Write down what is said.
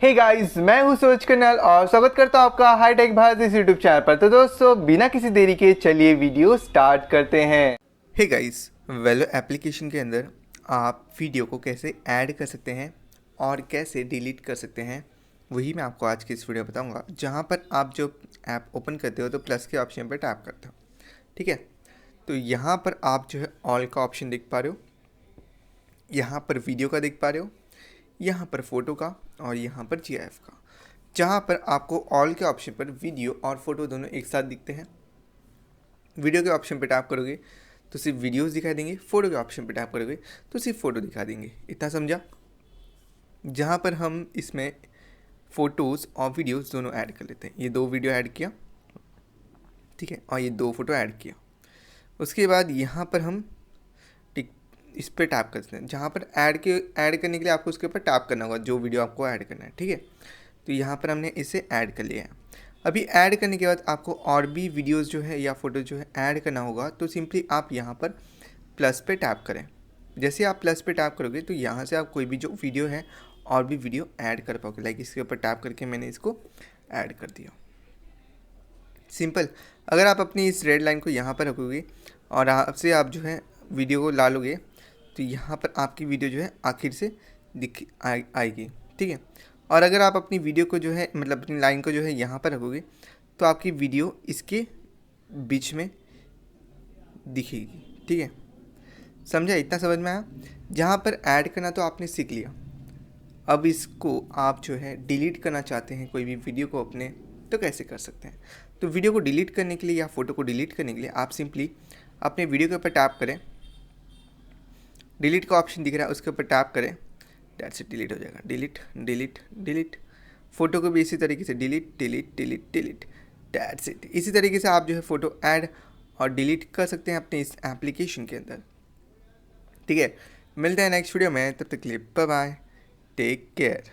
Hey guys, मैं हूं सूरज कन्याल और स्वागत करता हूं आपका हाईटेक भारत इस यूट्यूब चैनल पर। तो दोस्तों, बिना किसी देरी के चलिए वीडियो स्टार्ट करते हैं। हे गाइस, वेलो एप्लीकेशन के अंदर आप वीडियो को कैसे ऐड कर सकते हैं और कैसे डिलीट कर सकते हैं, वही मैं आपको आज की इस वीडियो में बताऊंगा। जहां पर आप जो ऐप ओपन करते हो तो प्लस के ऑप्शन पर टैप करते हो, ठीक है। तो यहाँ पर आप जो है ऑल का ऑप्शन देख पा रहे हो, यहाँ पर वीडियो का देख पा रहे हो, यहाँ पर फ़ोटो का और यहाँ पर जीआईएफ का। जहाँ पर आपको ऑल के ऑप्शन पर वीडियो और फोटो दोनों एक साथ दिखते हैं। वीडियो के ऑप्शन पर टैप करोगे तो सिर्फ वीडियोस दिखाई देंगे, फ़ोटो के ऑप्शन पर टैप करोगे तो सिर्फ फ़ोटो दिखा देंगे। इतना समझा? जहाँ पर हम इसमें फ़ोटोज़ और वीडियोस दोनों ऐड कर लेते हैं। ये 2 वीडियो ऐड किया, ठीक है, और ये 2 फोटो ऐड किया। उसके बाद यहाँ पर हम टिक इस पर टैप करते हैं। जहाँ पर ऐड करने के लिए आपको उसके ऊपर टैप करना होगा, जो वीडियो आपको ऐड करना है, ठीक है। तो यहाँ पर हमने इसे ऐड कर लिया है। अभी ऐड करने के बाद आपको और भी वीडियोस जो है या फ़ोटो जो है ऐड करना होगा, तो सिंपली आप यहाँ पर प्लस पे टैप करें। जैसे आप प्लस पे टैप करोगे तो यहाँ से आप कोई भी जो वीडियो है और भी वीडियो ऐड कर पाओगे। लाइक इसके ऊपर टैप करके मैंने इसको ऐड कर दिया। सिंपल। अगर आप अपनी इस रेड लाइन को यहाँ पर रखोगे और आपसे आप जो है वीडियो को ला लोगे तो यहाँ पर आपकी वीडियो जो है आखिर से आएगी, ठीक है। और अगर आप अपनी वीडियो को जो है मतलब अपनी लाइन को जो है यहाँ पर रखोगे तो आपकी वीडियो इसके बीच में दिखेगी, ठीक है। समझा? इतना समझ में आया? जहाँ पर ऐड करना तो आपने सीख लिया। अब इसको आप जो है डिलीट करना चाहते हैं कोई भी वीडियो को अपने, तो कैसे कर सकते हैं? तो वीडियो को डिलीट करने के लिए या फ़ोटो को डिलीट करने के लिए आप सिंपली अपने वीडियो के ऊपर टैप करें। डिलीट का ऑप्शन दिख रहा है, उसके ऊपर टैप करें, डेट्स इट, डिलीट हो जाएगा। Delete delete delete. फ़ोटो को भी इसी तरीके से delete delete delete delete, that's it. इसी तरीके से आप जो है फ़ोटो ऐड और डिलीट कर सकते हैं अपने इस एप्लीकेशन के अंदर, ठीक है। मिलते हैं नेक्स्ट वीडियो में, तब तक के लिए बाय बाय, टेक केयर।